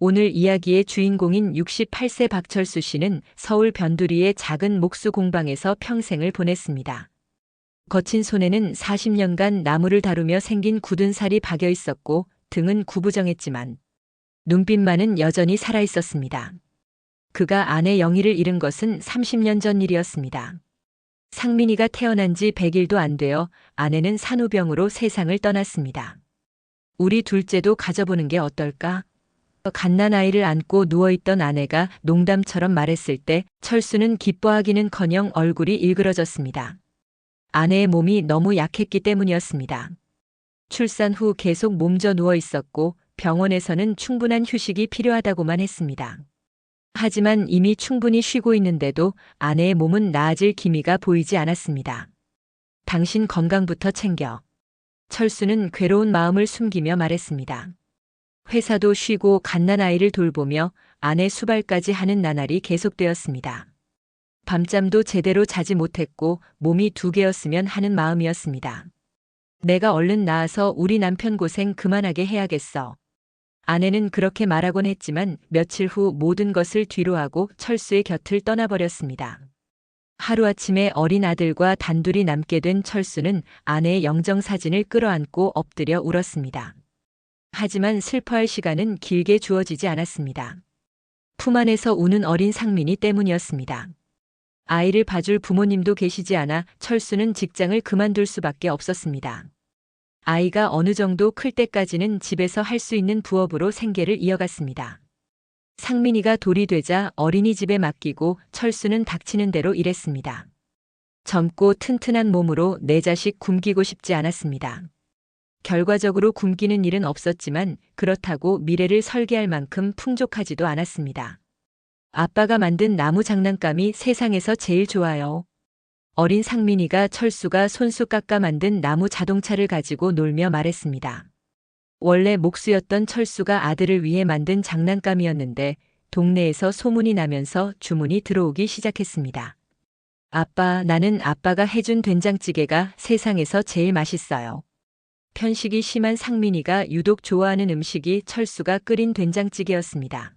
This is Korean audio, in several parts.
오늘 이야기의 주인공인 68세 박철수 씨는 서울 변두리의 작은 목수 공방에서 평생을 보냈습니다. 거친 손에는 40년간 나무를 다루며 생긴 굳은 살이 박여 있었고 등은 구부정했지만 눈빛만은 여전히 살아 있었습니다. 그가 아내 영희를 잃은 것은 30년 전 일이었습니다. 상민이가 태어난 지 100일도 안 되어 아내는 산후병으로 세상을 떠났습니다. 우리 둘째도 가져보는 게 어떨까? 갓난아이를 안고 누워있던 아내가 농담처럼 말했을 때 철수는 기뻐하기는커녕 얼굴이 일그러졌습니다. 아내의 몸이 너무 약했기 때문이었습니다. 출산 후 계속 몸져 누워 있었고 병원에서는 충분한 휴식이 필요하다고만 했습니다. 하지만 이미 충분히 쉬고 있는데도 아내의 몸은 나아질 기미가 보이지 않았습니다. 당신 건강부터 챙겨. 철수는 괴로운 마음을 숨기며 말했습니다. 회사도 쉬고 갓난아이를 돌보며 아내 수발까지 하는 나날이 계속되었습니다. 밤잠도 제대로 자지 못했고 몸이 두 개였으면 하는 마음이었습니다. 내가 얼른 나아서 우리 남편 고생 그만하게 해야겠어. 아내는 그렇게 말하곤 했지만 며칠 후 모든 것을 뒤로하고 철수의 곁을 떠나버렸습니다. 하루아침에 어린 아들과 단둘이 남게 된 철수는 아내의 영정사진을 끌어안고 엎드려 울었습니다. 하지만 슬퍼할 시간은 길게 주어지지 않았습니다. 품 안에서 우는 어린 상민이 때문이었습니다. 아이를 봐줄 부모님도 계시지 않아 철수는 직장을 그만둘 수밖에 없었습니다. 아이가 어느 정도 클 때까지는 집에서 할 수 있는 부업으로 생계를 이어갔습니다. 상민이가 돌이 되자 어린이집에 맡기고 철수는 닥치는 대로 일했습니다. 젊고 튼튼한 몸으로 내 자식 굶기고 싶지 않았습니다. 결과적으로 굶기는 일은 없었지만 그렇다고 미래를 설계할 만큼 풍족하지도 않았습니다. 아빠가 만든 나무 장난감이 세상에서 제일 좋아요. 어린 상민이가 철수가 손수 깎아 만든 나무 자동차를 가지고 놀며 말했습니다. 원래 목수였던 철수가 아들을 위해 만든 장난감이었는데 동네에서 소문이 나면서 주문이 들어오기 시작했습니다. 아빠, 나는 아빠가 해준 된장찌개가 세상에서 제일 맛있어요. 편식이 심한 상민이가 유독 좋아하는 음식이 철수가 끓인 된장찌개였습니다.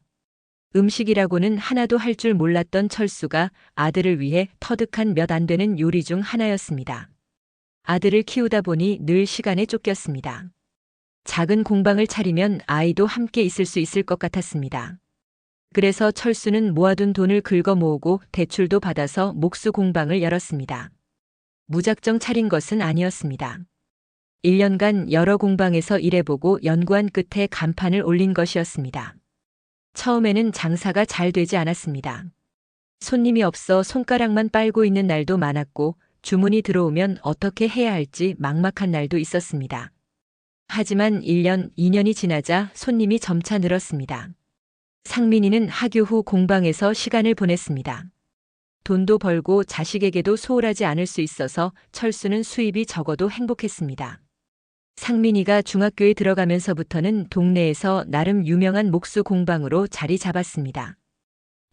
음식이라고는 하나도 할 줄 몰랐던 철수가 아들을 위해 터득한 몇 안 되는 요리 중 하나였습니다. 아들을 키우다 보니 늘 시간에 쫓겼습니다. 작은 공방을 차리면 아이도 함께 있을 수 있을 것 같았습니다. 그래서 철수는 모아둔 돈을 긁어 모으고 대출도 받아서 목수 공방을 열었습니다. 무작정 차린 것은 아니었습니다. 1년간 여러 공방에서 일해보고 연구한 끝에 간판을 올린 것이었습니다. 처음에는 장사가 잘 되지 않았습니다. 손님이 없어 손가락만 빨고 있는 날도 많았고 주문이 들어오면 어떻게 해야 할지 막막한 날도 있었습니다. 하지만 1년, 2년이 지나자 손님이 점차 늘었습니다. 상민이는 학교 후 공방에서 시간을 보냈습니다. 돈도 벌고 자식에게도 소홀하지 않을 수 있어서 철수는 수입이 적어도 행복했습니다. 상민이가 중학교에 들어가면서부터는 동네에서 나름 유명한 목수 공방으로 자리 잡았습니다.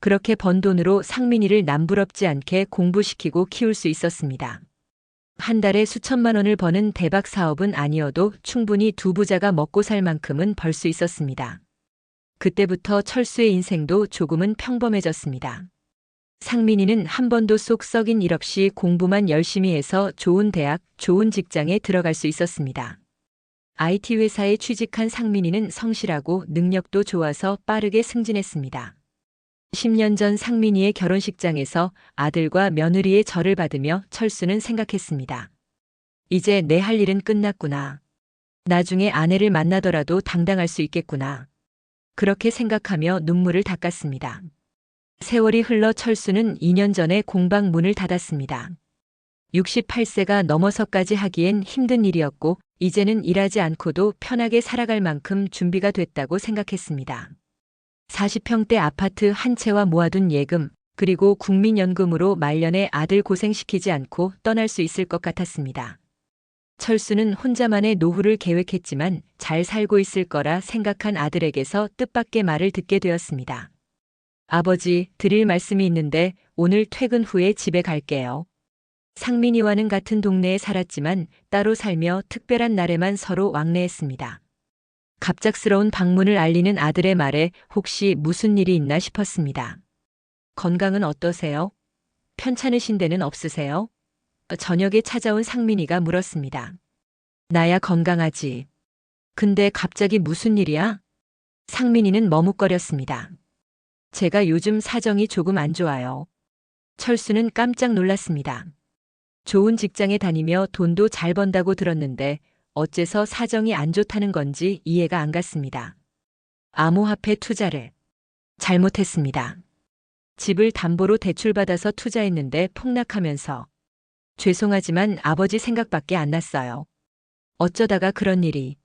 그렇게 번 돈으로 상민이를 남부럽지 않게 공부시키고 키울 수 있었습니다. 한 달에 수천만 원을 버는 대박 사업은 아니어도 충분히 두 부자가 먹고 살 만큼은 벌 수 있었습니다. 그때부터 철수의 인생도 조금은 평범해졌습니다. 상민이는 한 번도 쏙 썩인 일 없이 공부만 열심히 해서 좋은 대학, 좋은 직장에 들어갈 수 있었습니다. IT 회사에 취직한 상민이는 성실하고 능력도 좋아서 빠르게 승진했습니다. 10년 전 상민이의 결혼식장에서 아들과 며느리의 절을 받으며 철수는 생각했습니다. 이제 내 할 일은 끝났구나. 나중에 아내를 만나더라도 당당할 수 있겠구나. 그렇게 생각하며 눈물을 닦았습니다. 세월이 흘러 철수는 2년 전에 공방 문을 닫았습니다. 68세가 넘어서까지 하기엔 힘든 일이었고 이제는 일하지 않고도 편하게 살아갈 만큼 준비가 됐다고 생각했습니다. 40평대 아파트 한 채와 모아둔 예금, 그리고 국민연금으로 말년에 아들 고생시키지 않고 떠날 수 있을 것 같았습니다. 철수는 혼자만의 노후를 계획했지만 잘 살고 있을 거라 생각한 아들에게서 뜻밖의 말을 듣게 되었습니다. 아버지, 드릴 말씀이 있는데 오늘 퇴근 후에 집에 갈게요. 상민이와는 같은 동네에 살았지만 따로 살며 특별한 날에만 서로 왕래했습니다. 갑작스러운 방문을 알리는 아들의 말에 혹시 무슨 일이 있나 싶었습니다. 건강은 어떠세요? 편찮으신 데는 없으세요? 저녁에 찾아온 상민이가 물었습니다. 나야 건강하지. 근데 갑자기 무슨 일이야? 상민이는 머뭇거렸습니다. 제가 요즘 사정이 조금 안 좋아요. 철수는 깜짝 놀랐습니다. 좋은 직장에 다니며 돈도 잘 번다고 들었는데 어째서 사정이 안 좋다는 건지 이해가 안 갔습니다. 암호화폐 투자를 잘못했습니다. 집을 담보로 대출받아서 투자했는데 폭락하면서 죄송하지만 아버지 생각밖에 안 났어요. 어쩌다가 그런 일이.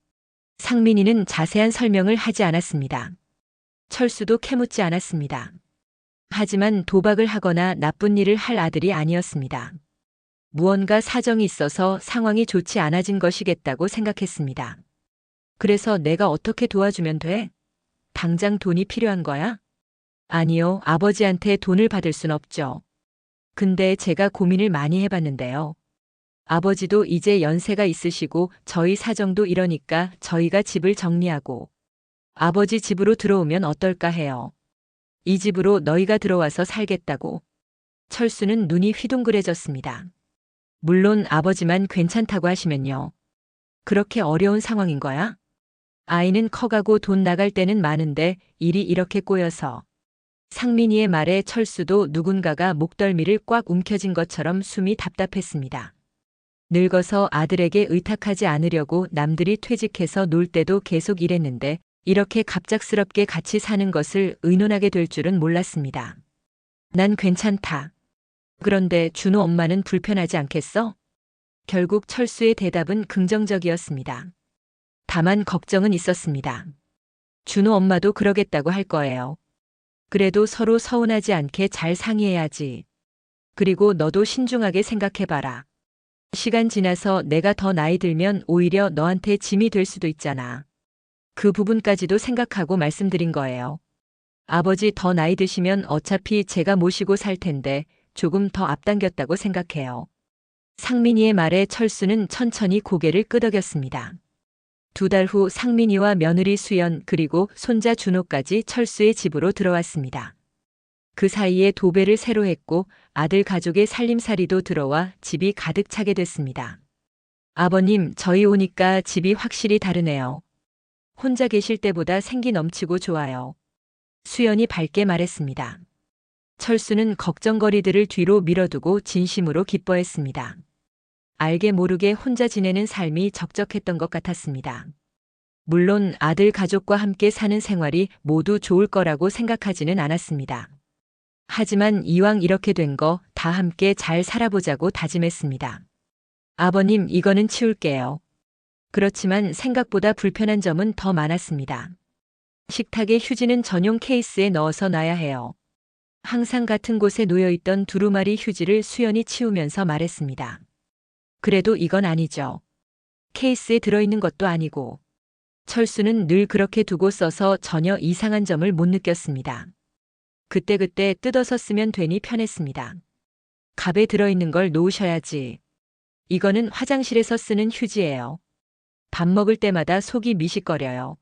상민이는 자세한 설명을 하지 않았습니다. 철수도 캐묻지 않았습니다. 하지만 도박을 하거나 나쁜 일을 할 아들이 아니었습니다. 무언가 사정이 있어서 상황이 좋지 않아진 것이겠다고 생각했습니다. 그래서 내가 어떻게 도와주면 돼? 당장 돈이 필요한 거야? 아니요, 아버지한테 돈을 받을 순 없죠. 근데 제가 고민을 많이 해봤는데요. 아버지도 이제 연세가 있으시고 저희 사정도 이러니까 저희가 집을 정리하고 아버지 집으로 들어오면 어떨까 해요. 이 집으로 너희가 들어와서 살겠다고. 철수는 눈이 휘둥그레졌습니다. 물론 아버지만 괜찮다고 하시면요. 그렇게 어려운 상황인 거야? 아이는 커가고 돈 나갈 때는 많은데 일이 이렇게 꼬여서. 상민이의 말에 철수도 누군가가 목덜미를 꽉 움켜쥔 것처럼 숨이 답답했습니다. 늙어서 아들에게 의탁하지 않으려고 남들이 퇴직해서 놀 때도 계속 일했는데 이렇게 갑작스럽게 같이 사는 것을 의논하게 될 줄은 몰랐습니다. 난 괜찮다. 그런데 준호 엄마는 불편하지 않겠어? 결국 철수의 대답은 긍정적이었습니다. 다만 걱정은 있었습니다. 준호 엄마도 그러겠다고 할 거예요. 그래도 서로 서운하지 않게 잘 상의해야지. 그리고 너도 신중하게 생각해봐라. 시간 지나서 내가 더 나이 들면 오히려 너한테 짐이 될 수도 있잖아. 그 부분까지도 생각하고 말씀드린 거예요. 아버지 더 나이 드시면 어차피 제가 모시고 살 텐데 조금 더 앞당겼다고 생각해요. 상민이의 말에 철수는 천천히 고개를 끄덕였습니다. 2달 후 상민이와 며느리 수연 그리고 손자 준호까지 철수의 집으로 들어왔습니다. 그 사이에 도배를 새로 했고 아들 가족의 살림살이도 들어와 집이 가득 차게 됐습니다. 아버님, 저희 오니까 집이 확실히 다르네요. 혼자 계실 때보다 생기 넘치고 좋아요. 수연이 밝게 말했습니다. 철수는 걱정거리들을 뒤로 밀어두고 진심으로 기뻐했습니다. 알게 모르게 혼자 지내는 삶이 적적했던 것 같았습니다. 물론 아들 가족과 함께 사는 생활이 모두 좋을 거라고 생각하지는 않았습니다. 하지만 이왕 이렇게 된 거 다 함께 잘 살아보자고 다짐했습니다. 아버님, 이거는 치울게요. 그렇지만 생각보다 불편한 점은 더 많았습니다. 식탁에 휴지는 전용 케이스에 넣어서 놔야 해요. 항상 같은 곳에 놓여있던 두루마리 휴지를 수연이 치우면서 말했습니다. 그래도 이건 아니죠. 케이스에 들어있는 것도 아니고. 철수는 늘 그렇게 두고 써서 전혀 이상한 점을 못 느꼈습니다. 그때그때 뜯어서 쓰면 되니 편했습니다. 갑에 들어있는 걸 놓으셔야지. 이거는 화장실에서 쓰는 휴지예요. 밥 먹을 때마다 속이 미식거려요.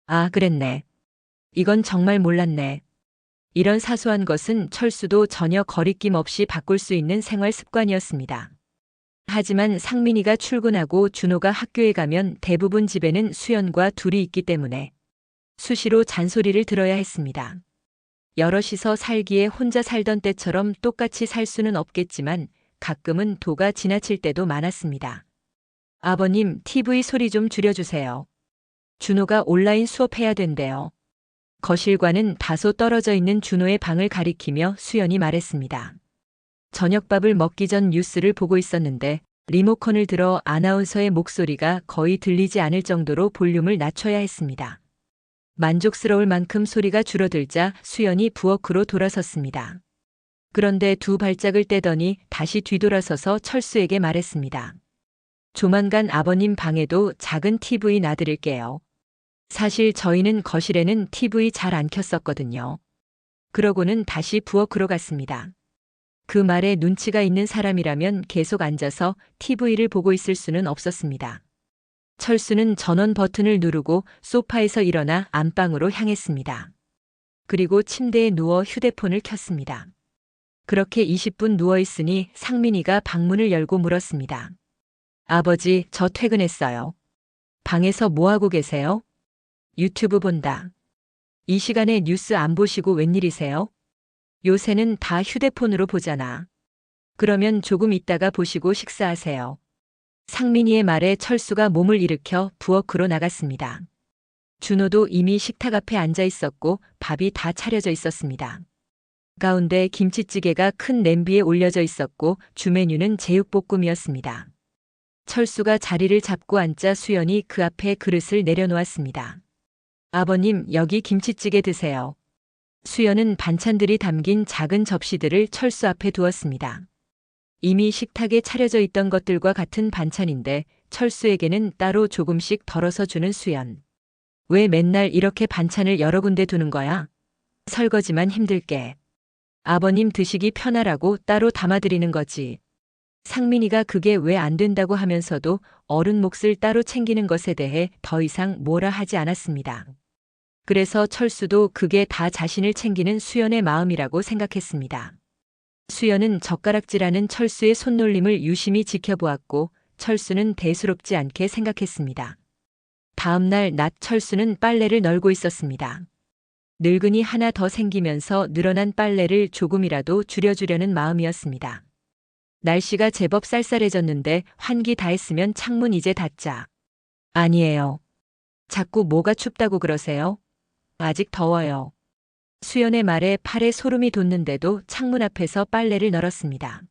아, 그랬네. 이건 정말 몰랐네. 이런 사소한 것은 철수도 전혀 거리낌 없이 바꿀 수 있는 생활 습관이었습니다. 하지만 상민이가 출근하고 준호가 학교에 가면 대부분 집에는 수연과 둘이 있기 때문에 수시로 잔소리를 들어야 했습니다. 여럿이서 살기에 혼자 살던 때처럼 똑같이 살 수는 없겠지만 가끔은 도가 지나칠 때도 많았습니다. 아버님, TV 소리 좀 줄여주세요. 준호가 온라인 수업해야 된대요. 거실과는 다소 떨어져 있는 준호의 방을 가리키며 수연이 말했습니다. 저녁밥을 먹기 전 뉴스를 보고 있었는데 리모컨을 들어 아나운서의 목소리가 거의 들리지 않을 정도로 볼륨을 낮춰야 했습니다. 만족스러울 만큼 소리가 줄어들자 수연이 부엌으로 돌아섰습니다. 그런데 2발짝을 떼더니 다시 뒤돌아서서 철수에게 말했습니다. 조만간 아버님 방에도 작은 TV 놔드릴게요. 사실 저희는 거실에는 TV 잘 안 켰었거든요. 그러고는 다시 부엌으로 갔습니다. 그 말에 눈치가 있는 사람이라면 계속 앉아서 TV를 보고 있을 수는 없었습니다. 철수는 전원 버튼을 누르고 소파에서 일어나 안방으로 향했습니다. 그리고 침대에 누워 휴대폰을 켰습니다. 그렇게 20분 누워있으니 상민이가 방문을 열고 물었습니다. 아버지, 저 퇴근했어요. 방에서 뭐하고 계세요? 유튜브 본다. 이 시간에 뉴스 안 보시고 웬일이세요? 요새는 다 휴대폰으로 보잖아. 그러면 조금 있다가 보시고 식사하세요. 상민이의 말에 철수가 몸을 일으켜 부엌으로 나갔습니다. 준호도 이미 식탁 앞에 앉아 있었고 밥이 다 차려져 있었습니다. 가운데 김치찌개가 큰 냄비에 올려져 있었고 주메뉴는 제육볶음이었습니다. 철수가 자리를 잡고 앉자 수연이 그 앞에 그릇을 내려놓았습니다. 아버님, 여기 김치찌개 드세요. 수연은 반찬들이 담긴 작은 접시들을 철수 앞에 두었습니다. 이미 식탁에 차려져 있던 것들과 같은 반찬인데 철수에게는 따로 조금씩 덜어서 주는 수연. 왜 맨날 이렇게 반찬을 여러 군데 두는 거야? 설거지만 힘들게. 아버님 드시기 편하라고 따로 담아드리는 거지. 상민이가 그게 왜 안 된다고 하면서도 어른 몫을 따로 챙기는 것에 대해 더 이상 뭐라 하지 않았습니다. 그래서 철수도 그게 다 자신을 챙기는 수연의 마음이라고 생각했습니다. 수연은 젓가락질하는 철수의 손놀림을 유심히 지켜보았고 철수는 대수롭지 않게 생각했습니다. 다음 날 낮 철수는 빨래를 널고 있었습니다. 늙은이 하나 더 생기면서 늘어난 빨래를 조금이라도 줄여주려는 마음이었습니다. 날씨가 제법 쌀쌀해졌는데 환기 다 했으면 창문 이제 닫자. 아니에요. 자꾸 뭐가 춥다고 그러세요? 아직 더워요. 수연의 말에 팔에 소름이 돋는데도 창문 앞에서 빨래를 널었습니다.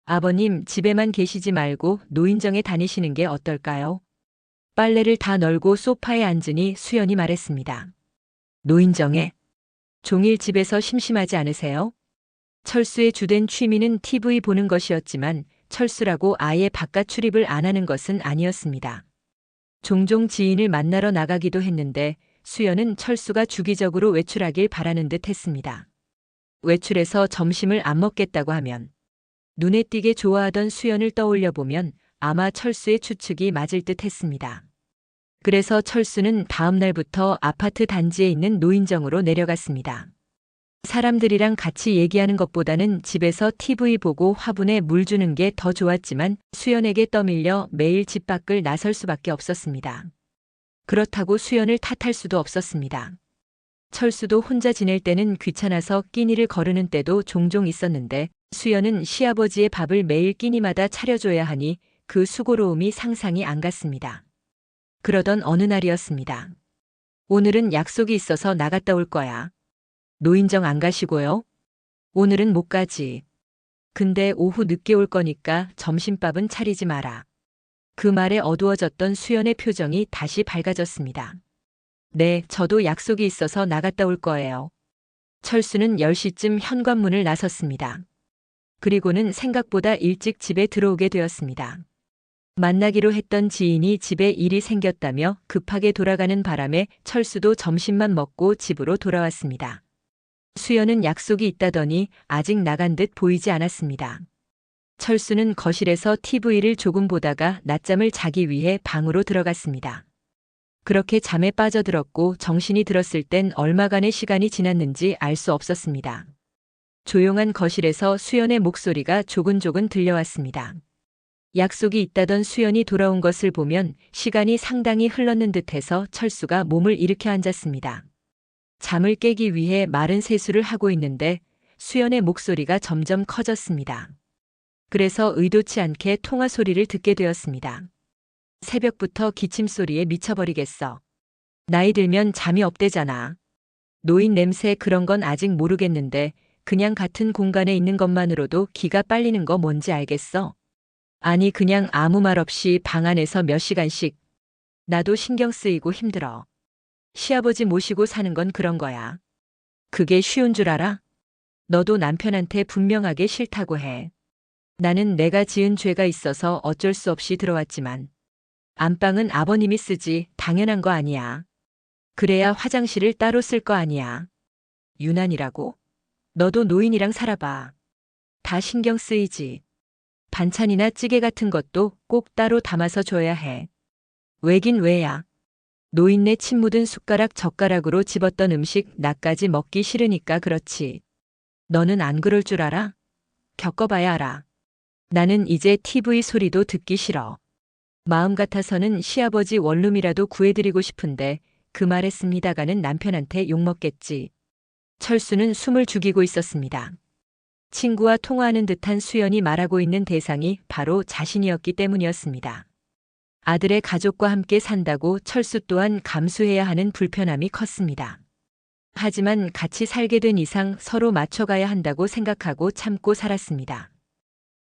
아버님, 집에만 계시지 말고 노인정에 다니시는 게 어떨까요? 빨래를 다 널고 소파에 앉으니 수연이 말했습니다. 노인정에? 종일 집에서 심심하지 않으세요? 철수의 주된 취미는 TV 보는 것이었지만 철수라고 아예 바깥 출입을 안 하는 것은 아니었습니다. 종종 지인을 만나러 나가기도 했는데 수연은 철수가 주기적으로 외출하길 바라는 듯 했습니다. 외출해서 점심을 안 먹겠다고 하면 눈에 띄게 좋아하던 수연을 떠올려 보면 아마 철수의 추측이 맞을 듯 했습니다. 그래서 철수는 다음 날부터 아파트 단지에 있는 노인정으로 내려갔습니다. 사람들이랑 같이 얘기하는 것보다는 집에서 TV 보고 화분에 물 주는 게 더 좋았지만 수연에게 떠밀려 매일 집 밖을 나설 수밖에 없었습니다. 그렇다고 수연을 탓할 수도 없었습니다. 철수도 혼자 지낼 때는 귀찮아서 끼니를 거르는 때도 종종 있었는데 수연은 시아버지의 밥을 매일 끼니마다 차려줘야 하니 그 수고로움이 상상이 안 갔습니다. 그러던 어느 날이었습니다. 오늘은 약속이 있어서 나갔다 올 거야. 노인정 안 가시고요? 오늘은 못 가지. 근데 오후 늦게 올 거니까 점심밥은 차리지 마라. 그 말에 어두워졌던 수연의 표정이 다시 밝아졌습니다. 네, 저도 약속이 있어서 나갔다 올 거예요. 철수는 10시쯤 현관문을 나섰습니다. 그리고는 생각보다 일찍 집에 들어오게 되었습니다. 만나기로 했던 지인이 집에 일이 생겼다며 급하게 돌아가는 바람에 철수도 점심만 먹고 집으로 돌아왔습니다. 수연은 약속이 있다더니 아직 나간 듯 보이지 않았습니다. 철수는 거실에서 TV를 조금 보다가 낮잠을 자기 위해 방으로 들어갔습니다. 그렇게 잠에 빠져들었고 정신이 들었을 땐 얼마간의 시간이 지났는지 알 수 없었습니다. 조용한 거실에서 수연의 목소리가 조근조근 들려왔습니다. 약속이 있다던 수연이 돌아온 것을 보면 시간이 상당히 흘렀는 듯해서 철수가 몸을 일으켜 앉았습니다. 잠을 깨기 위해 마른 세수를 하고 있는데 수연의 목소리가 점점 커졌습니다. 그래서 의도치 않게 통화 소리를 듣게 되었습니다. 새벽부터 기침소리에 미쳐버리겠어. 나이 들면 잠이 없대잖아. 노인 냄새 그런 건 아직 모르겠는데 그냥 같은 공간에 있는 것만으로도 기가 빨리는 거 뭔지 알겠어? 아니 그냥 아무 말 없이 방 안에서 몇 시간씩. 나도 신경 쓰이고 힘들어. 시아버지 모시고 사는 건 그런 거야. 그게 쉬운 줄 알아? 너도 남편한테 분명하게 싫다고 해. 나는 내가 지은 죄가 있어서 어쩔 수 없이 들어왔지만 안방은 아버님이 쓰지 당연한 거 아니야. 그래야 화장실을 따로 쓸 거 아니야. 유난이라고? 너도 노인이랑 살아봐. 다 신경 쓰이지. 반찬이나 찌개 같은 것도 꼭 따로 담아서 줘야 해. 왜긴 왜야. 노인네 침 묻은 숟가락 젓가락으로 집었던 음식 나까지 먹기 싫으니까 그렇지. 너는 안 그럴 줄 알아? 겪어봐야 알아. 나는 이제 TV 소리도 듣기 싫어. 마음 같아서는 시아버지 원룸이라도 구해드리고 싶은데 그 말했습니다가는 남편한테 욕먹겠지. 철수는 숨을 죽이고 있었습니다. 친구와 통화하는 듯한 수연이 말하고 있는 대상이 바로 자신이었기 때문이었습니다. 아들의 가족과 함께 산다고 철수 또한 감수해야 하는 불편함이 컸습니다. 하지만 같이 살게 된 이상 서로 맞춰가야 한다고 생각하고 참고 살았습니다.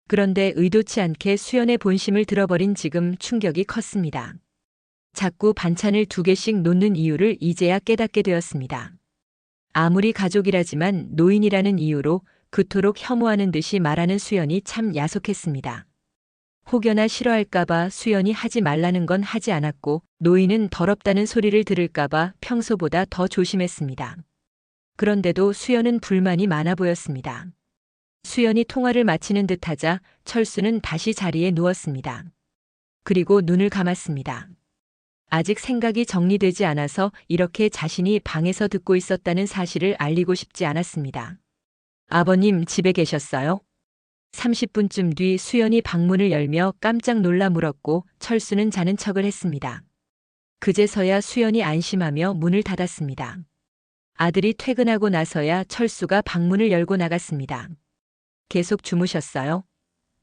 그런데 의도치 않게 수연의 본심을 들어버린 지금 충격이 컸습니다. 자꾸 반찬을 2개씩 놓는 이유를 이제야 깨닫게 되었습니다. 아무리 가족이라지만 노인이라는 이유로 그토록 혐오하는 듯이 말하는 수연이 참 야속했습니다. 혹여나 싫어할까봐 수연이 하지 말라는 건 하지 않았고 노인은 더럽다는 소리를 들을까봐 평소보다 더 조심했습니다. 그런데도 수연은 불만이 많아 보였습니다. 수연이 통화를 마치는 듯하자 철수는 다시 자리에 누웠습니다. 그리고 눈을 감았습니다. 아직 생각이 정리되지 않아서 이렇게 자신이 방에서 듣고 있었다는 사실을 알리고 싶지 않았습니다. 아버님 집에 계셨어요? 30분쯤 뒤 수연이 방문을 열며 깜짝 놀라 물었고 철수는 자는 척을 했습니다. 그제서야 수연이 안심하며 문을 닫았습니다. 아들이 퇴근하고 나서야 철수가 방문을 열고 나갔습니다. 계속 주무셨어요?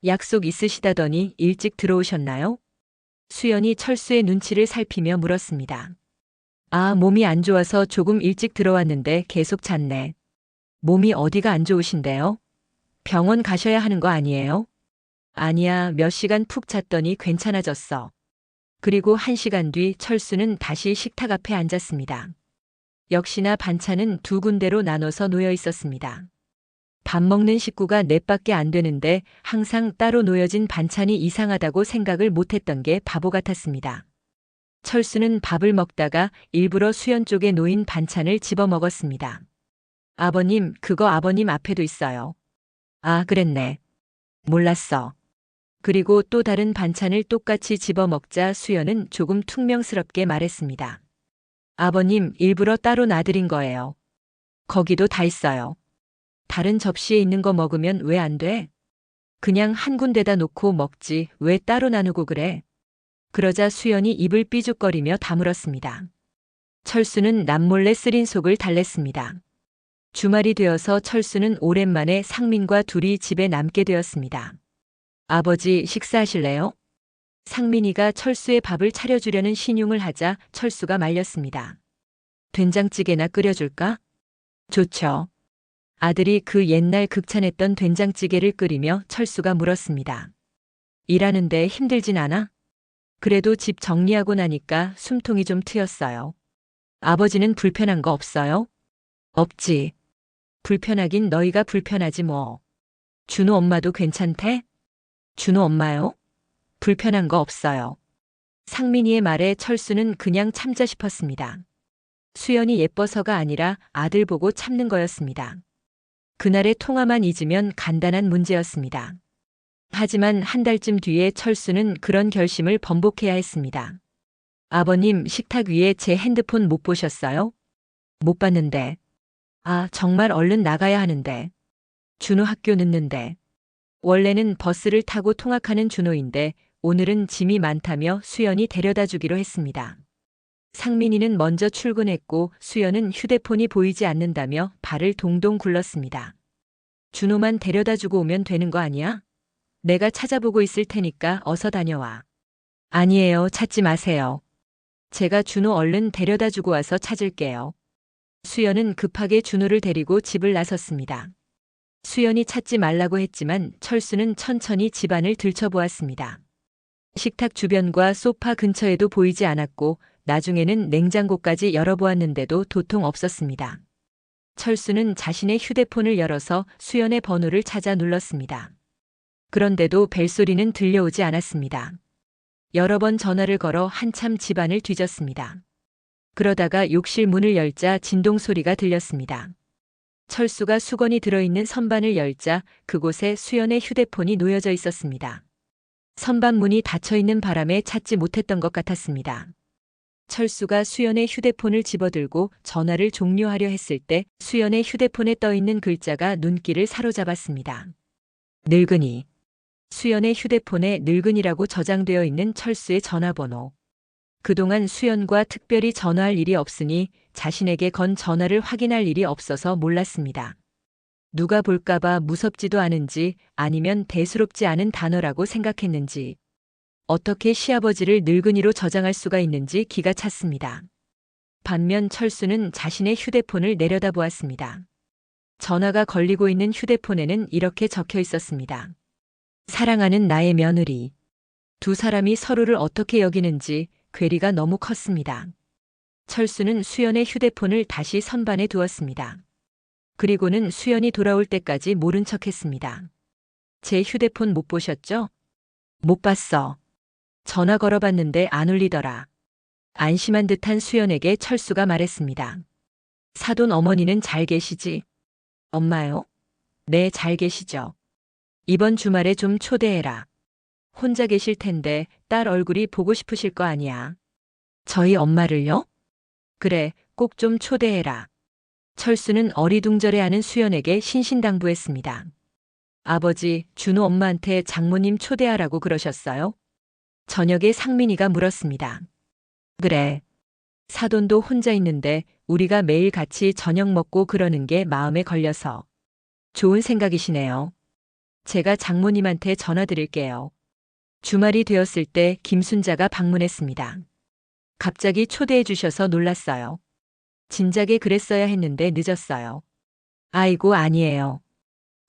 약속 있으시다더니 일찍 들어오셨나요? 수연이 철수의 눈치를 살피며 물었습니다. 아, 몸이 안 좋아서 조금 일찍 들어왔는데 계속 잤네. 몸이 어디가 안 좋으신데요? 병원 가셔야 하는 거 아니에요? 아니야, 몇 시간 푹 잤더니 괜찮아졌어. 그리고 1시간 뒤 철수는 다시 식탁 앞에 앉았습니다. 역시나 반찬은 2군데로 나눠서 놓여 있었습니다. 밥 먹는 식구가 넷밖에 안 되는데 항상 따로 놓여진 반찬이 이상하다고 생각을 못했던 게 바보 같았습니다. 철수는 밥을 먹다가 일부러 수연 쪽에 놓인 반찬을 집어 먹었습니다. 아버님, 그거 아버님 앞에도 있어요. 아, 그랬네. 몰랐어. 그리고 또 다른 반찬을 똑같이 집어 먹자 수연은 조금 퉁명스럽게 말했습니다. 아버님, 일부러 따로 놔드린 거예요. 거기도 다 있어요. 다른 접시에 있는 거 먹으면 왜 안 돼? 그냥 한 군데다 놓고 먹지 왜 따로 나누고 그래? 그러자 수연이 입을 삐죽거리며 다물었습니다. 철수는 남몰래 쓰린 속을 달랬습니다. 주말이 되어서 철수는 오랜만에 상민과 둘이 집에 남게 되었습니다. 아버지 식사하실래요? 상민이가 철수의 밥을 차려주려는 신용을 하자 철수가 말렸습니다. 된장찌개나 끓여줄까? 좋죠. 아들이 그 옛날 극찬했던 된장찌개를 끓이며 철수가 물었습니다. 일하는데 힘들진 않아? 그래도 집 정리하고 나니까 숨통이 좀 트였어요. 아버지는 불편한 거 없어요? 없지. 불편하긴 너희가 불편하지 뭐. 준호 엄마도 괜찮대? 준호 엄마요? 불편한 거 없어요. 상민이의 말에 철수는 그냥 참자 싶었습니다. 수연이 예뻐서가 아니라 아들 보고 참는 거였습니다. 그날의 통화만 잊으면 간단한 문제였습니다. 하지만 한 달쯤 뒤에 철수는 그런 결심을 번복해야 했습니다. 아버님, 식탁 위에 제 핸드폰 못 보셨어요? 못 봤는데. 아, 정말 얼른 나가야 하는데. 준호 학교 늦는데. 원래는 버스를 타고 통학하는 준호인데 오늘은 짐이 많다며 수연이 데려다 주기로 했습니다. 상민이는 먼저 출근했고 수연은 휴대폰이 보이지 않는다며 발을 동동 굴렀습니다. 준호만 데려다 주고 오면 되는 거 아니야? 내가 찾아보고 있을 테니까 어서 다녀와. 아니에요, 찾지 마세요. 제가 준호 얼른 데려다 주고 와서 찾을게요. 수연은 급하게 준호를 데리고 집을 나섰습니다. 수연이 찾지 말라고 했지만 철수는 천천히 집안을 들춰보았습니다. 식탁 주변과 소파 근처에도 보이지 않았고 나중에는 냉장고까지 열어보았는데도 도통 없었습니다. 철수는 자신의 휴대폰을 열어서 수연의 번호를 찾아 눌렀습니다. 그런데도 벨소리는 들려오지 않았습니다. 여러 번 전화를 걸어 한참 집안을 뒤졌습니다. 그러다가 욕실 문을 열자 진동 소리가 들렸습니다. 철수가 수건이 들어있는 선반을 열자 그곳에 수연의 휴대폰이 놓여져 있었습니다. 선반문이 닫혀 있는 바람에 찾지 못했던 것 같았습니다. 철수가 수연의 휴대폰을 집어들고 전화를 종료하려 했을 때 수연의 휴대폰에 떠 있는 글자가 눈길을 사로잡았습니다. 늙은이. 수연의 휴대폰에 늙은이라고 저장되어 있는 철수의 전화번호. 그동안 수연과 특별히 전화할 일이 없으니 자신에게 건 전화를 확인할 일이 없어서 몰랐습니다. 누가 볼까봐 무섭지도 않은지 아니면 대수롭지 않은 단어라고 생각했는지 어떻게 시아버지를 늙은이로 저장할 수가 있는지 기가 찼습니다. 반면 철수는 자신의 휴대폰을 내려다보았습니다. 전화가 걸리고 있는 휴대폰에는 이렇게 적혀 있었습니다. 사랑하는 나의 며느리. 두 사람이 서로를 어떻게 여기는지 괴리가 너무 컸습니다. 철수는 수연의 휴대폰을 다시 선반에 두었습니다. 그리고는 수연이 돌아올 때까지 모른 척했습니다. 제 휴대폰 못 보셨죠? 못 봤어. 전화 걸어봤는데 안 울리더라. 안심한 듯한 수연에게 철수가 말했습니다. 사돈 어머니는 잘 계시지? 엄마요? 네, 잘 계시죠. 이번 주말에 좀 초대해라. 혼자 계실 텐데 딸 얼굴이 보고 싶으실 거 아니야. 저희 엄마를요? 그래, 꼭 좀 초대해라. 철수는 어리둥절해하는 수연에게 신신당부했습니다. 아버지, 준호 엄마한테 장모님 초대하라고 그러셨어요? 저녁에 상민이가 물었습니다. 그래. 사돈도 혼자 있는데 우리가 매일 같이 저녁 먹고 그러는 게 마음에 걸려서. 좋은 생각이시네요. 제가 장모님한테 전화 드릴게요. 주말이 되었을 때 김순자가 방문했습니다. 갑자기 초대해 주셔서 놀랐어요. 진작에 그랬어야 했는데 늦었어요. 아이고, 아니에요.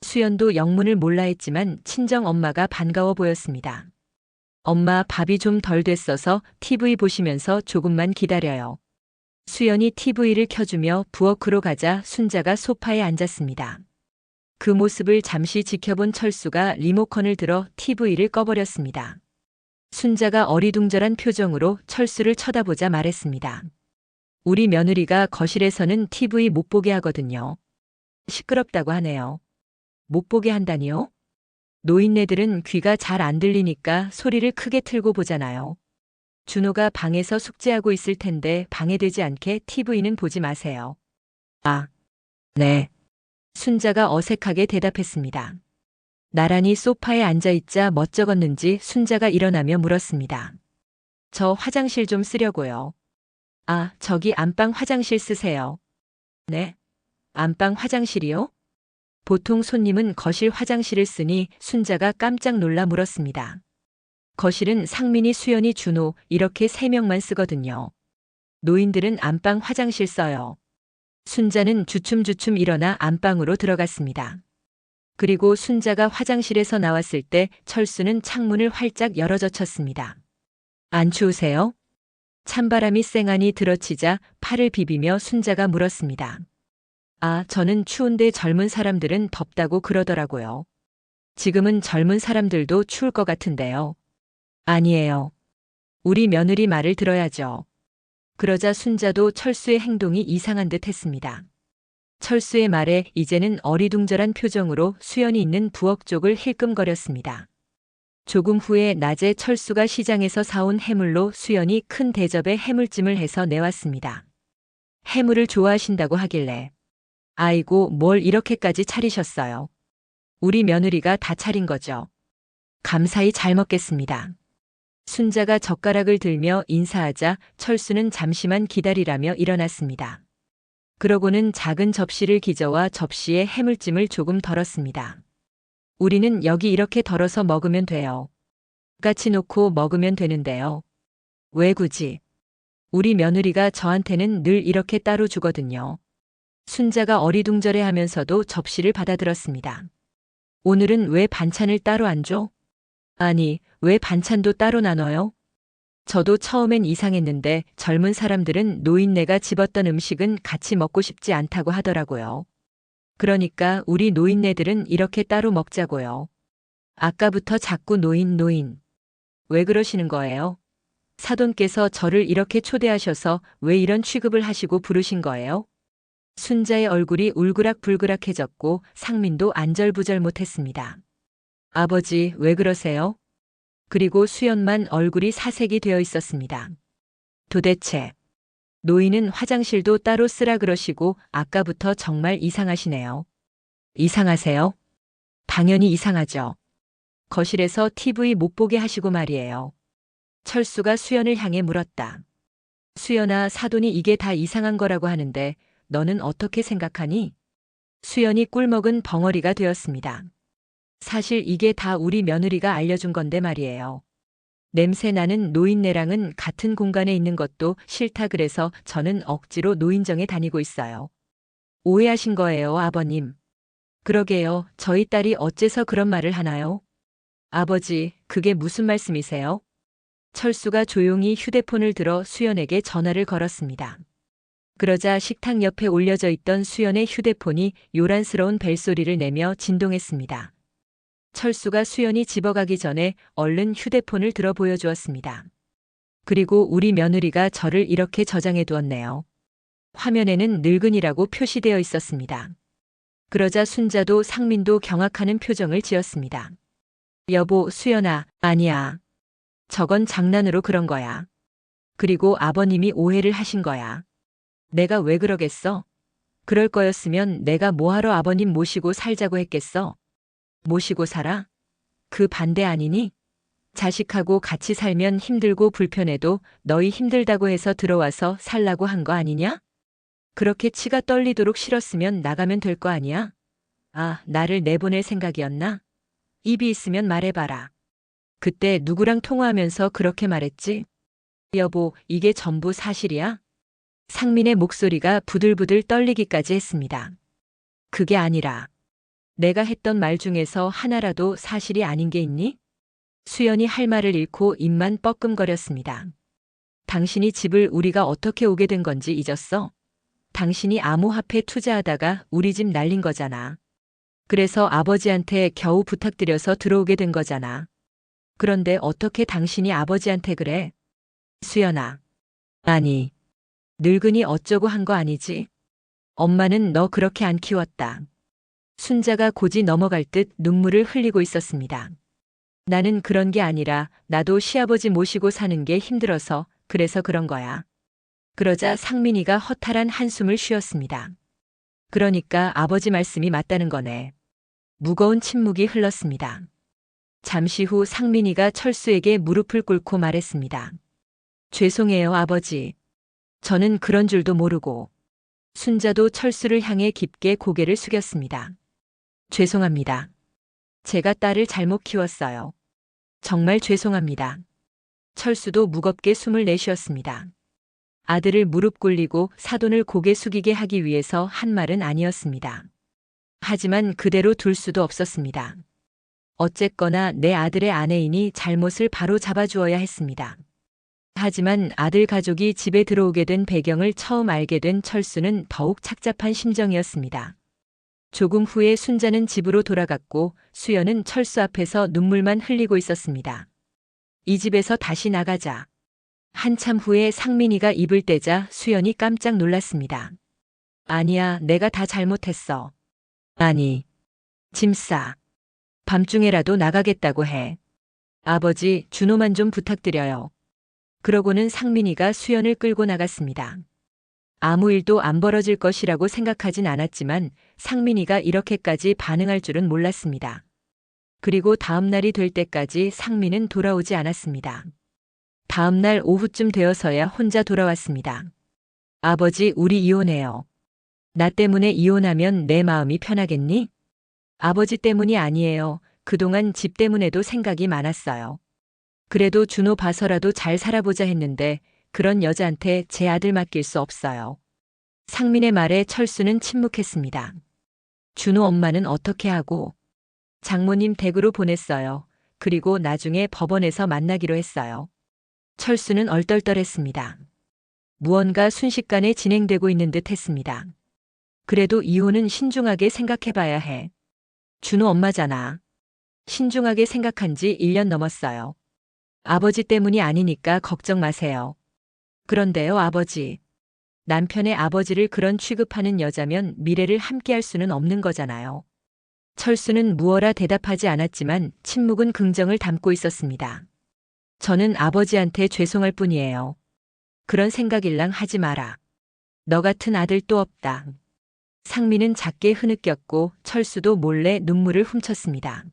수연도 영문을 몰라 했지만 친정 엄마가 반가워 보였습니다. 엄마, 밥이 좀 덜 됐어서 TV 보시면서 조금만 기다려요. 수연이 TV를 켜주며 부엌으로 가자 순자가 소파에 앉았습니다. 그 모습을 잠시 지켜본 철수가 리모컨을 들어 TV를 꺼버렸습니다. 순자가 어리둥절한 표정으로 철수를 쳐다보자 말했습니다. 우리 며느리가 거실에서는 TV 못 보게 하거든요. 시끄럽다고 하네요. 못 보게 한다니요? 노인네들은 귀가 잘 안 들리니까 소리를 크게 틀고 보잖아요. 준호가 방에서 숙제하고 있을 텐데 방해되지 않게 TV는 보지 마세요. 아, 네. 순자가 어색하게 대답했습니다. 나란히 소파에 앉아있자 멋쩍었는지 순자가 일어나며 물었습니다. 저 화장실 좀 쓰려고요. 아, 저기 안방 화장실 쓰세요. 네? 안방 화장실이요? 보통 손님은 거실 화장실을 쓰니 순자가 깜짝 놀라 물었습니다. 거실은 상민이, 수연이, 준호 이렇게 3명만 쓰거든요. 노인들은 안방 화장실 써요. 순자는 주춤주춤 일어나 안방으로 들어갔습니다. 그리고 순자가 화장실에서 나왔을 때 철수는 창문을 활짝 열어젖혔습니다. 안 추우세요? 찬바람이 쌩하니 들어치자 팔을 비비며 순자가 물었습니다. 아, 저는 추운데 젊은 사람들은 덥다고 그러더라고요. 지금은 젊은 사람들도 추울 것 같은데요. 아니에요. 우리 며느리 말을 들어야죠. 그러자 순자도 철수의 행동이 이상한 듯 했습니다. 철수의 말에 이제는 어리둥절한 표정으로 수연이 있는 부엌 쪽을 힐끔거렸습니다. 조금 후에 낮에 철수가 시장에서 사온 해물로 수연이 큰 대접에 해물찜을 해서 내왔습니다. 해물을 좋아하신다고 하길래 아이고, 뭘 이렇게까지 차리셨어요. 우리 며느리가 다 차린 거죠. 감사히 잘 먹겠습니다. 순자가 젓가락을 들며 인사하자 철수는 잠시만 기다리라며 일어났습니다. 그러고는 작은 접시를 기저와 접시에 해물찜을 조금 덜었습니다. 우리는 여기 이렇게 덜어서 먹으면 돼요. 같이 놓고 먹으면 되는데요. 왜 굳이? 우리 며느리가 저한테는 늘 이렇게 따로 주거든요. 순자가 어리둥절해 하면서도 접시를 받아들었습니다. 오늘은 왜 반찬을 따로 안 줘? 아니, 왜 반찬도 따로 나눠요? 저도 처음엔 이상했는데 젊은 사람들은 노인네가 집었던 음식은 같이 먹고 싶지 않다고 하더라고요. 그러니까 우리 노인네들은 이렇게 따로 먹자고요. 아까부터 자꾸 노인. 왜 그러시는 거예요? 사돈께서 저를 이렇게 초대하셔서 왜 이런 취급을 하시고 부르신 거예요? 순자의 얼굴이 울그락불그락해졌고 상민도 안절부절 못했습니다. 아버지, 왜 그러세요? 그리고 수연만 얼굴이 사색이 되어 있었습니다. 도대체 노인은 화장실도 따로 쓰라 그러시고 아까부터 정말 이상하시네요. 이상하세요? 당연히 이상하죠. 거실에서 TV 못 보게 하시고 말이에요. 철수가 수연을 향해 물었다. 수연아, 사돈이 이게 다 이상한 거라고 하는데 너는 어떻게 생각하니? 수연이 꿀먹은 벙어리가 되었습니다. 사실 이게 다 우리 며느리가 알려준 건데 말이에요. 냄새 나는 노인네랑은 같은 공간에 있는 것도 싫다 그래서 저는 억지로 노인정에 다니고 있어요. 오해하신 거예요, 아버님. 그러게요. 저희 딸이 어째서 그런 말을 하나요? 아버지, 그게 무슨 말씀이세요? 철수가 조용히 휴대폰을 들어 수연에게 전화를 걸었습니다. 그러자 식탁 옆에 올려져 있던 수연의 휴대폰이 요란스러운 벨소리를 내며 진동했습니다. 철수가 수연이 집어가기 전에 얼른 휴대폰을 들어 보여주었습니다. 그리고 우리 며느리가 저를 이렇게 저장해 두었네요. 화면에는 늙은이라고 표시되어 있었습니다. 그러자 순자도 상민도 경악하는 표정을 지었습니다. 여보, 수연아, 아니야. 저건 장난으로 그런 거야. 그리고 아버님이 오해를 하신 거야. 내가 왜 그러겠어? 그럴 거였으면 내가 뭐하러 아버님 모시고 살자고 했겠어? 모시고 살아? 그 반대 아니니? 자식하고 같이 살면 힘들고 불편해도 너희 힘들다고 해서 들어와서 살라고 한 거 아니냐? 그렇게 치가 떨리도록 싫었으면 나가면 될 거 아니야? 아, 나를 내보낼 생각이었나? 입이 있으면 말해봐라. 그때 누구랑 통화하면서 그렇게 말했지? 여보, 이게 전부 사실이야? 상민의 목소리가 부들부들 떨리기까지 했습니다. 그게 아니라 내가 했던 말 중에서 하나라도 사실이 아닌 게 있니? 수연이 할 말을 잃고 입만 뻐끔거렸습니다. 당신이 집을 우리가 어떻게 오게 된 건지 잊었어? 당신이 암호화폐 투자하다가 우리 집 날린 거잖아. 그래서 아버지한테 겨우 부탁드려서 들어오게 된 거잖아. 그런데 어떻게 당신이 아버지한테 그래? 수연아. 아니, 늙은이 어쩌고 한 거 아니지? 엄마는 너 그렇게 안 키웠다. 순자가 고지 넘어갈 듯 눈물을 흘리고 있었습니다. 나는 그런 게 아니라 나도 시아버지 모시고 사는 게 힘들어서 그래서 그런 거야. 그러자 상민이가 허탈한 한숨을 쉬었습니다. 그러니까 아버지 말씀이 맞다는 거네. 무거운 침묵이 흘렀습니다. 잠시 후 상민이가 철수에게 무릎을 꿇고 말했습니다. 죄송해요, 아버지. 저는 그런 줄도 모르고. 순자도 철수를 향해 깊게 고개를 숙였습니다. 죄송합니다. 제가 딸을 잘못 키웠어요. 정말 죄송합니다. 철수도 무겁게 숨을 내쉬었습니다. 아들을 무릎 꿇리고 사돈을 고개 숙이게 하기 위해서 한 말은 아니었습니다. 하지만 그대로 둘 수도 없었습니다. 어쨌거나 내 아들의 아내이니 잘못을 바로 잡아주어야 했습니다. 하지만 아들 가족이 집에 들어오게 된 배경을 처음 알게 된 철수는 더욱 착잡한 심정이었습니다. 조금 후에 순자는 집으로 돌아갔고 수연은 철수 앞에서 눈물만 흘리고 있었습니다. 이 집에서 다시 나가자. 한참 후에 상민이가 입을 떼자 수연이 깜짝 놀랐습니다. 아니야, 내가 다 잘못했어. 아니, 짐 싸. 밤중에라도 나가겠다고 해. 아버지, 준호만 좀 부탁드려요. 그러고는 상민이가 수연을 끌고 나갔습니다. 아무 일도 안 벌어질 것이라고 생각하진 않았지만 상민이가 이렇게까지 반응할 줄은 몰랐습니다. 그리고 다음 날이 될 때까지 상민은 돌아오지 않았습니다. 다음 날 오후쯤 되어서야 혼자 돌아왔습니다. 아버지, 우리 이혼해요. 나 때문에 이혼하면 내 마음이 편하겠니? 아버지 때문이 아니에요. 그동안 집 때문에도 생각이 많았어요. 그래도 준호 봐서라도 잘 살아보자 했는데 그런 여자한테 제 아들 맡길 수 없어요. 상민의 말에 철수는 침묵했습니다. 준호 엄마는 어떻게 하고? 장모님 댁으로 보냈어요. 그리고 나중에 법원에서 만나기로 했어요. 철수는 얼떨떨했습니다. 무언가 순식간에 진행되고 있는 듯 했습니다. 그래도 이혼은 신중하게 생각해봐야 해. 준호 엄마잖아. 신중하게 생각한 지 1년 넘었어요. 아버지 때문이 아니니까 걱정 마세요. 그런데요, 아버지. 남편의 아버지를 그런 취급하는 여자면 미래를 함께할 수는 없는 거잖아요. 철수는 무어라 대답하지 않았지만 침묵은 긍정을 담고 있었습니다. 저는 아버지한테 죄송할 뿐이에요. 그런 생각일랑 하지 마라. 너 같은 아들 또 없다. 상민은 작게 흐느꼈고 철수도 몰래 눈물을 훔쳤습니다.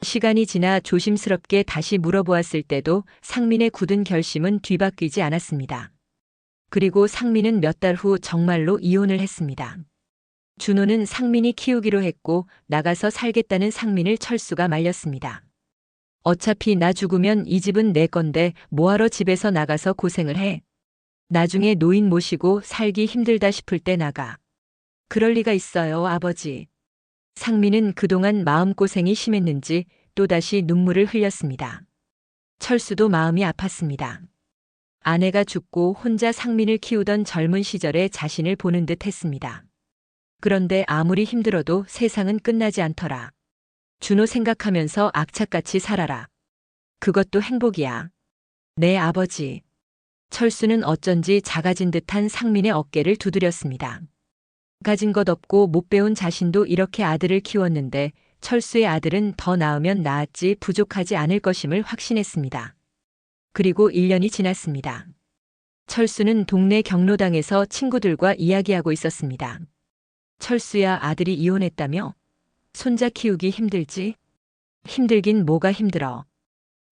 시간이 지나 조심스럽게 다시 물어보았을 때도 상민의 굳은 결심은 뒤바뀌지 않았습니다. 그리고 상민은 몇 달 후 정말로 이혼을 했습니다. 준호는 상민이 키우기로 했고 나가서 살겠다는 상민을 철수가 말렸습니다. 어차피 나 죽으면 이 집은 내 건데 뭐하러 집에서 나가서 고생을 해. 나중에 노인 모시고 살기 힘들다 싶을 때 나가. 그럴 리가 있어요, 아버지. 상민은 그동안 마음고생이 심했는지 또다시 눈물을 흘렸습니다. 철수도 마음이 아팠습니다. 아내가 죽고 혼자 상민을 키우던 젊은 시절의 자신을 보는 듯 했습니다. 그런데 아무리 힘들어도 세상은 끝나지 않더라. 준호 생각하면서 악착같이 살아라. 그것도 행복이야. 네, 아버지. 철수는 어쩐지 작아진 듯한 상민의 어깨를 두드렸습니다. 가진 것 없고 못 배운 자신도 이렇게 아들을 키웠는데 철수의 아들은 더 낳으면 낳았지 부족하지 않을 것임을 확신했습니다. 그리고 1년이 지났습니다. 철수는 동네 경로당에서 친구들과 이야기하고 있었습니다. 철수야, 아들이 이혼했다며? 손자 키우기 힘들지? 힘들긴 뭐가 힘들어.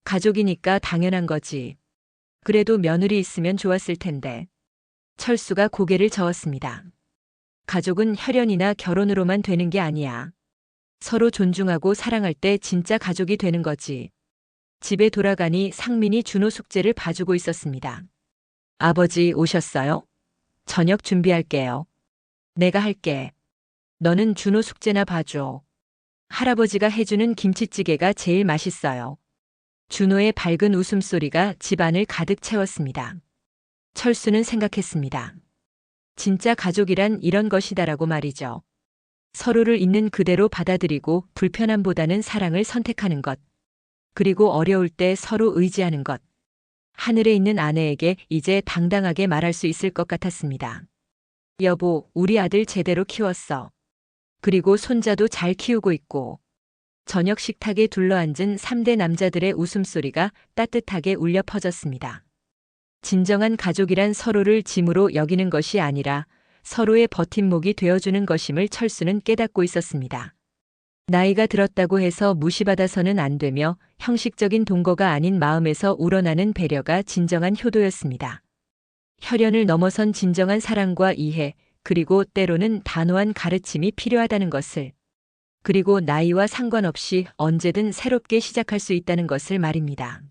가족이니까 당연한 거지. 그래도 며느리 있으면 좋았을 텐데. 철수가 고개를 저었습니다. 가족은 혈연이나 결혼으로만 되는 게 아니야. 서로 존중하고 사랑할 때 진짜 가족이 되는 거지. 집에 돌아가니 상민이 준호 숙제를 봐주고 있었습니다. 아버지 오셨어요? 저녁 준비할게요. 내가 할게. 너는 준호 숙제나 봐줘. 할아버지가 해주는 김치찌개가 제일 맛있어요. 준호의 밝은 웃음소리가 집안을 가득 채웠습니다. 철수는 생각했습니다. 진짜 가족이란 이런 것이다라고 말이죠. 서로를 있는 그대로 받아들이고 불편함보다는 사랑을 선택하는 것. 그리고 어려울 때 서로 의지하는 것. 하늘에 있는 아내에게 이제 당당하게 말할 수 있을 것 같았습니다. 여보, 우리 아들 제대로 키웠어. 그리고 손자도 잘 키우고 있고. 저녁 식탁에 둘러앉은 3대 남자들의 웃음소리가 따뜻하게 울려 퍼졌습니다. 진정한 가족이란 서로를 짐으로 여기는 것이 아니라 서로의 버팀목이 되어주는 것임을 철수는 깨닫고 있었습니다. 나이가 들었다고 해서 무시받아서는 안 되며 형식적인 동거가 아닌 마음에서 우러나는 배려가 진정한 효도였습니다. 혈연을 넘어선 진정한 사랑과 이해, 그리고 때로는 단호한 가르침이 필요하다는 것을, 그리고 나이와 상관없이 언제든 새롭게 시작할 수 있다는 것을 말입니다.